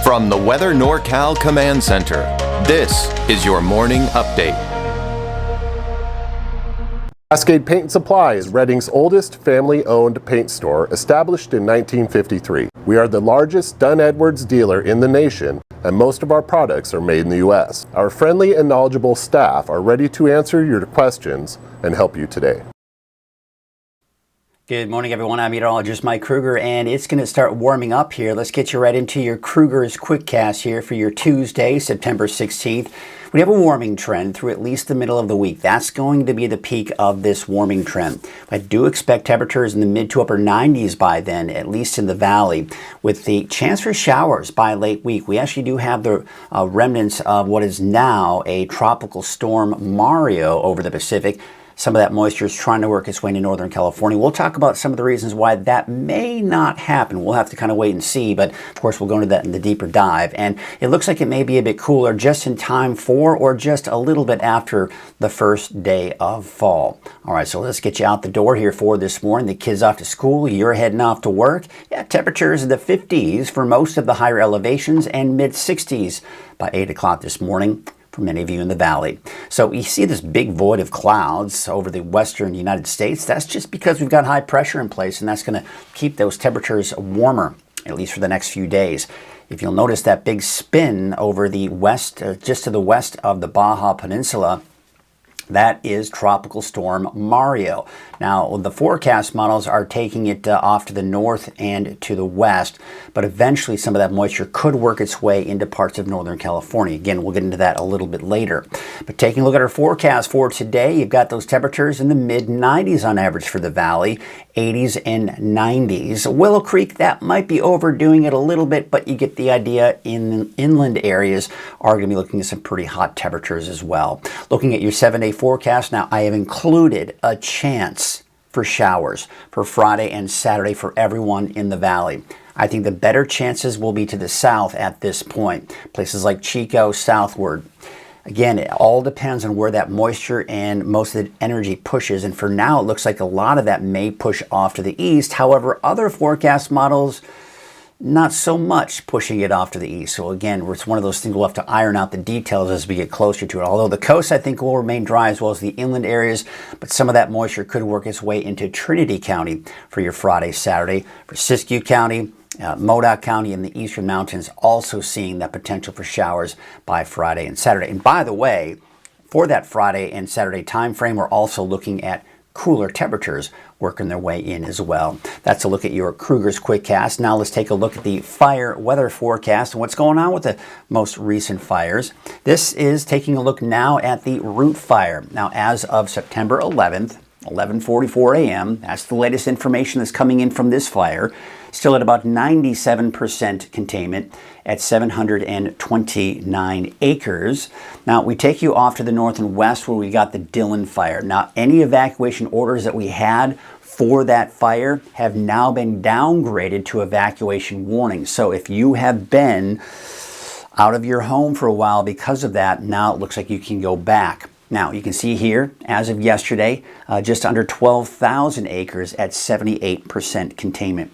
From the Weather NorCal Command Center, this is your morning update. Cascade Paint and Supply is Redding's oldest family-owned paint store, established in 1953. We are the largest Dunn Edwards dealer in the nation, and most of our products are made in the U.S. Our friendly and knowledgeable staff are ready to answer your questions and help you today. Good morning, everyone. I'm Meteorologist Mike Krueger, and it's going to start warming up here. Let's get you right into your Krueger's Quickcast here for your Tuesday, September 16th. We have a warming trend through at least the middle of the week. That's going to be the peak of this warming trend. I do expect temperatures in the mid to upper 90s by then, at least in the valley, with the chance for showers by late week. We actually do have the remnants of what is now a tropical storm Mario over the Pacific. Some of that moisture is trying to work its way into Northern California. We'll talk about some of the reasons why that may not happen. We'll have to kind of wait and see, but of course we'll go into that in the deeper dive. And it looks like it may be a bit cooler just in time for or just a little bit after the first day of fall. All right, so let's get you out the door here for this morning. The kids off to school, you're heading off to work. Yeah, temperatures in the 50s for most of the higher elevations and mid 60s by 8 o'clock this morning for many of you in the valley. So you see this big void of clouds over the western United States. That's just because we've got high pressure in place, and that's going to keep those temperatures warmer, at least for the next few days. If you'll notice that big spin over the west, just to the west of the Baja Peninsula, that is Tropical Storm Mario. Now, the forecast models are taking it off to the north and to the west, but eventually some of that moisture could work its way into parts of Northern California. Again, we'll get into that a little bit later. But taking a look at our forecast for today, you've got those temperatures in the mid-90s on average for the valley, 80s and 90s. Willow Creek, that might be overdoing it a little bit, but you get the idea. In inland areas are going to be looking at some pretty hot temperatures as well. Looking at your 7-day forecast, now I have included a chance for showers for Friday and Saturday for everyone in the valley. I think the better chances will be to the south at this point, places like Chico southward. Again, it all depends on where that moisture and most of the energy pushes, and for now it looks like a lot of that may push off to the east. However, other forecast models, not so much pushing it off to the east. So again, it's one of those things we'll have to iron out the details as we get closer to it. Although the coast, I think, will remain dry as well as the inland areas, but some of that moisture could work its way into Trinity County for your Friday, Saturday. For Siskiyou County, Modoc County and the eastern mountains also seeing that potential for showers by Friday and Saturday. And by the way, for that Friday and Saturday time frame, we're also looking at cooler temperatures working their way in as well. That's a look at your Krueger's Quickcast. Now let's take a look at the fire weather forecast and what's going on with the most recent fires. This is taking a look now at the Root Fire. Now, as of September 11th, 11:44 a.m., that's the latest information that's coming in from this fire. Still at about 97% containment at 729 acres. Now, we take you off to the north and west where we got the Dillon fire. Now, any evacuation orders that we had for that fire have now been downgraded to evacuation warning. So if you have been out of your home for a while because of that, now it looks like you can go back. Now, you can see here, as of yesterday, just under 12,000 acres at 78% containment.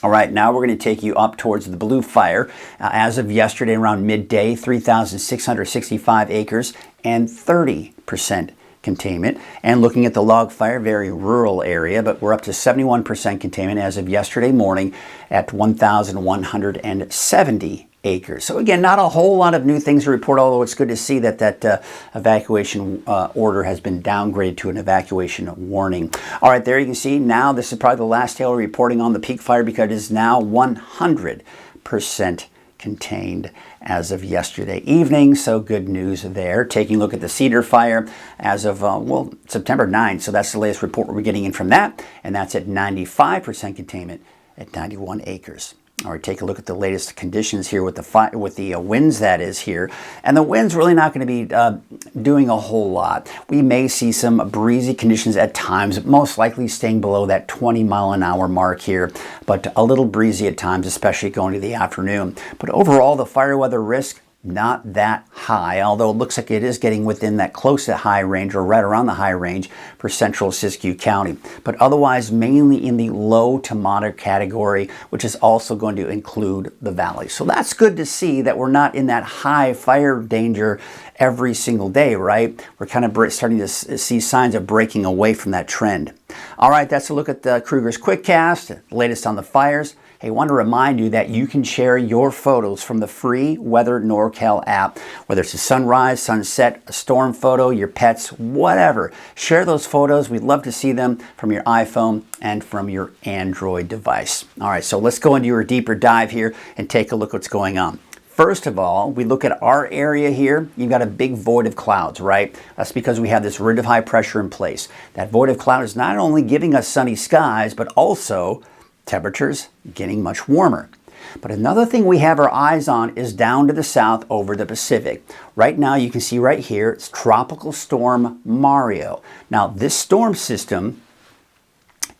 All right, now we're going to take you up towards the Blue Fire. As of yesterday, around midday, 3,665 acres and 30% containment. And looking at the Log Fire, very rural area, but we're up to 71% containment as of yesterday morning at 1,170 acres. So again, not a whole lot of new things to report, although it's good to see that that evacuation order has been downgraded to an evacuation warning. All right, there you can see now this is probably the last tail reporting on the Peak Fire because it is now 100% contained as of yesterday evening. So good news there. Taking a look at the Cedar Fire as of, September 9th. So that's the latest report we're getting in from that. And that's at 95% containment at 91 acres. All right, take a look at the latest conditions here with the winds that is here. And the wind's really not going to be doing a whole lot. We may see some breezy conditions at times, most likely staying below that 20-mile-an-hour mark here, but a little breezy at times, especially going to the afternoon. But overall, the fire weather risk, not that high, although it looks like it is getting within that close to high range or right around the high range for central Siskiyou County. But otherwise, mainly in the low to moderate category, which is also going to include the valley. So that's good to see that we're not in that high fire danger every single day, right? We're kind of starting to see signs of breaking away from that trend. All right, that's a look at the Krueger's Quickcast, the latest on the fires. Hey, I want to remind you that you can share your photos from the free Weather NorCal app, whether it's a sunrise, sunset, a storm photo, your pets, whatever. Share those photos. We'd love to see them from your iPhone and from your Android device. All right, so let's go into your deeper dive here and take a look what's going on. First of all, we look at our area here. You've got a big void of clouds, right? That's because we have this ridge of high pressure in place. That void of cloud is not only giving us sunny skies, but also temperatures getting much warmer. But another thing we have our eyes on is down to the south over the Pacific. Right now, you can see right here, it's Tropical Storm Mario. Now, this storm system,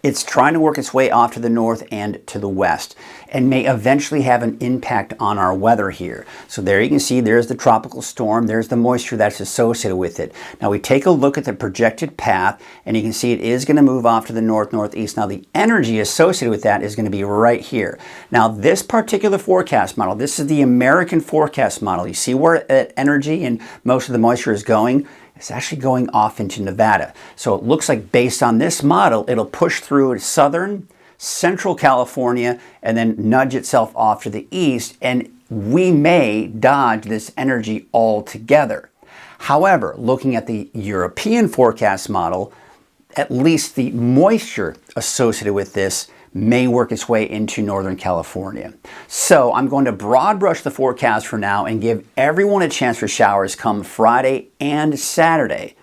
it's trying to work its way off to the north and to the west and may eventually have an impact on our weather here. So there you can see there's the tropical storm, there's the moisture that's associated with it. Now we take a look at the projected path and you can see it is going to move off to the north-northeast. Now the energy associated with that is going to be right here. Now this particular forecast model, this is the American forecast model. You see where that energy and most of the moisture is going? It's actually going off into Nevada. So it looks like based on this model, it'll push through southern, central California, and then nudge itself off to the east, and we may dodge this energy altogether. However, looking at the European forecast model, at least the moisture associated with this may work its way into Northern California. So I'm going to broad brush the forecast for now and give everyone a chance for showers come Friday and Saturday.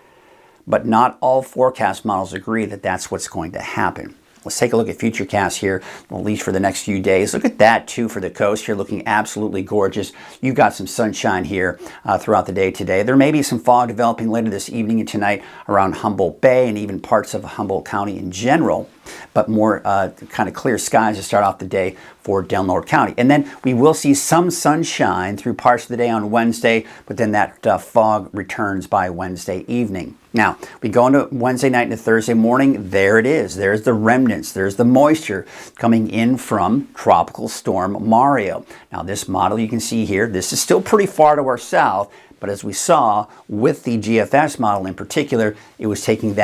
But not all forecast models agree that that's what's going to happen. Let's take a look at Futurecast here, at least for the next few days. Look at that too for the coast here, looking absolutely gorgeous. You've got some sunshine here throughout the day today. There may be some fog developing later this evening and tonight around Humboldt Bay and even parts of Humboldt County in general, but more kind of clear skies to start off the day for Del Norte County. And then we will see some sunshine through parts of the day on Wednesday, but then that fog returns by Wednesday evening. Now, we go into Wednesday night into Thursday morning. There it is. There's the remnants. There's the moisture coming in from Tropical Storm Mario. Now, this model you can see here, this is still pretty far to our south, but as we saw with the GFS model in particular, it was taking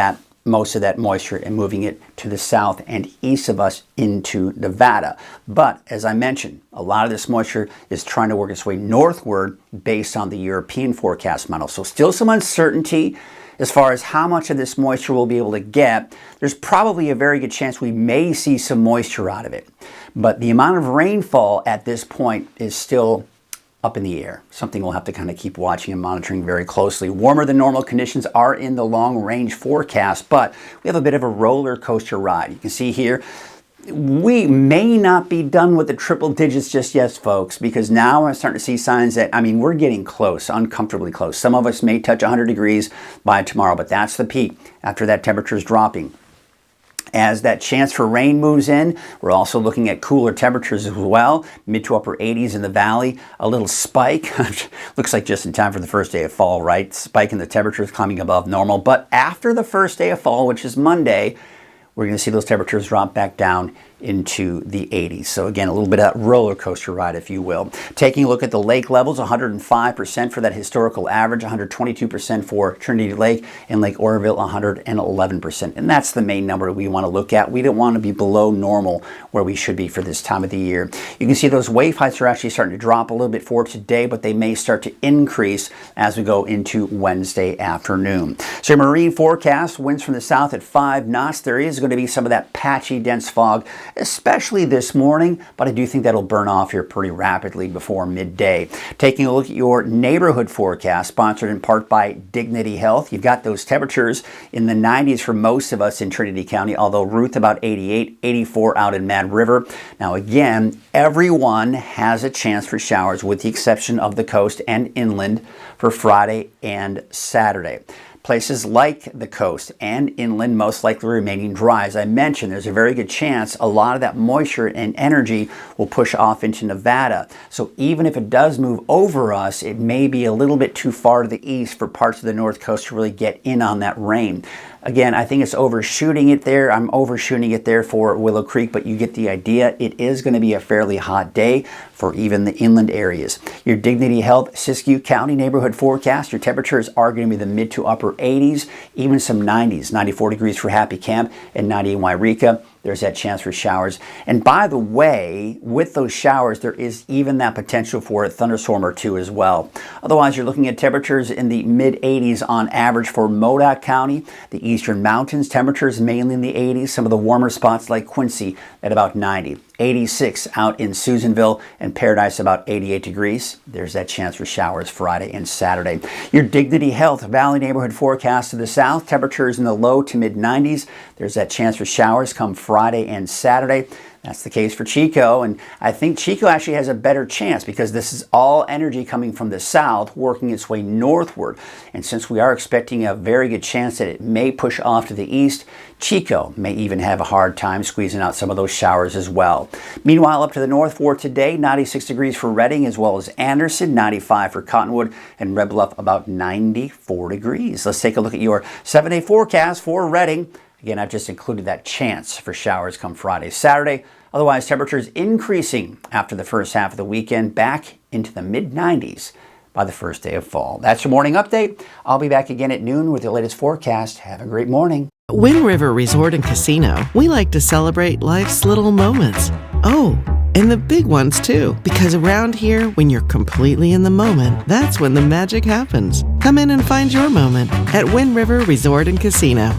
most of that moisture and moving it to the south and east of us into Nevada. But as I mentioned, a lot of this moisture is trying to work its way northward based on the European forecast model. So still some uncertainty as far as how much of this moisture we'll be able to get. There's probably a very good chance we may see some moisture out of it. But the amount of rainfall at this point is still up in the air. Something we'll have to kind of keep watching and monitoring very closely. Warmer than normal conditions are in the long range forecast, but we have a bit of a roller coaster ride. You can see here, we may not be done with the triple digits just yet, folks, because now I'm starting to see signs that, we're getting close, uncomfortably close. Some of us may touch 100 degrees by tomorrow, but that's the peak after that temperature is dropping. As that chance for rain moves in, we're also looking at cooler temperatures as well, mid to upper 80s in the valley, a little spike, looks like just in time for the first day of fall, right? Spike in the temperatures climbing above normal, but after the first day of fall, which is Monday, we're going to see those temperatures drop back down into the 80s. So again, a little bit of a roller coaster ride, if you will. Taking a look at the lake levels, 105% for that historical average, 122% for Trinity Lake, and Lake Oroville, 111%. And that's the main number we want to look at. We don't want to be below normal where we should be for this time of the year. You can see those wave heights are actually starting to drop a little bit for today, but they may start to increase as we go into Wednesday afternoon. So your marine forecast, winds from the south at 5 knots. There is going to be some of that patchy, dense fog, especially this morning, but I do think that'll burn off here pretty rapidly before midday. Taking a look at your neighborhood forecast, sponsored in part by Dignity Health. You've got those temperatures in the 90s for most of us in Trinity County, although Ruth about 88, 84 out in Mad River. Now again, everyone has a chance for showers with the exception of the coast and inland for Friday and Saturday. Places like the coast and inland most likely remaining dry. As I mentioned, there's a very good chance a lot of that moisture and energy will push off into Nevada. So even if it does move over us, it may be a little bit too far to the east for parts of the north coast to really get in on that rain. Again, I think it's overshooting it there. I'm overshooting it there for Willow Creek, but you get the idea. It is going to be a fairly hot day for even the inland areas. Your Dignity Health Siskiyou County neighborhood forecast, your temperatures are going to be the mid to upper 80s, even some 90s, 94 degrees for Happy Camp and 90 in Wairika. There's that chance for showers. And by the way, with those showers, there is even that potential for a thunderstorm or two as well. Otherwise, you're looking at temperatures in the mid-80s on average for Modoc County. The eastern mountains, temperatures mainly in the 80s. Some of the warmer spots like Quincy at about 90. 86 out in Susanville and Paradise about 88 degrees. There's that chance for showers Friday and Saturday. Your Dignity Health Valley neighborhood forecast to the south, temperatures in the low to mid 90s. There's that chance for showers come Friday and Saturday. That's the case for Chico, and I think Chico actually has a better chance because this is all energy coming from the south working its way northward. And since we are expecting a very good chance that it may push off to the east, Chico may even have a hard time squeezing out some of those showers as well. Meanwhile, up to the north for today, 96 degrees for Redding as well as Anderson, 95 for Cottonwood, and Red Bluff about 94 degrees. Let's take a look at your 7-day forecast for Redding. Again, I've just included that chance for showers come Friday, Saturday. Otherwise, temperatures increasing after the first half of the weekend, back into the mid-90s by the first day of fall. That's your morning update. I'll be back again at noon with the latest forecast. Have a great morning. Wind River Resort and Casino, we like to celebrate life's little moments. Oh, and the big ones too, because around here, when you're completely in the moment, that's when the magic happens. Come in and find your moment at Wind River Resort and Casino.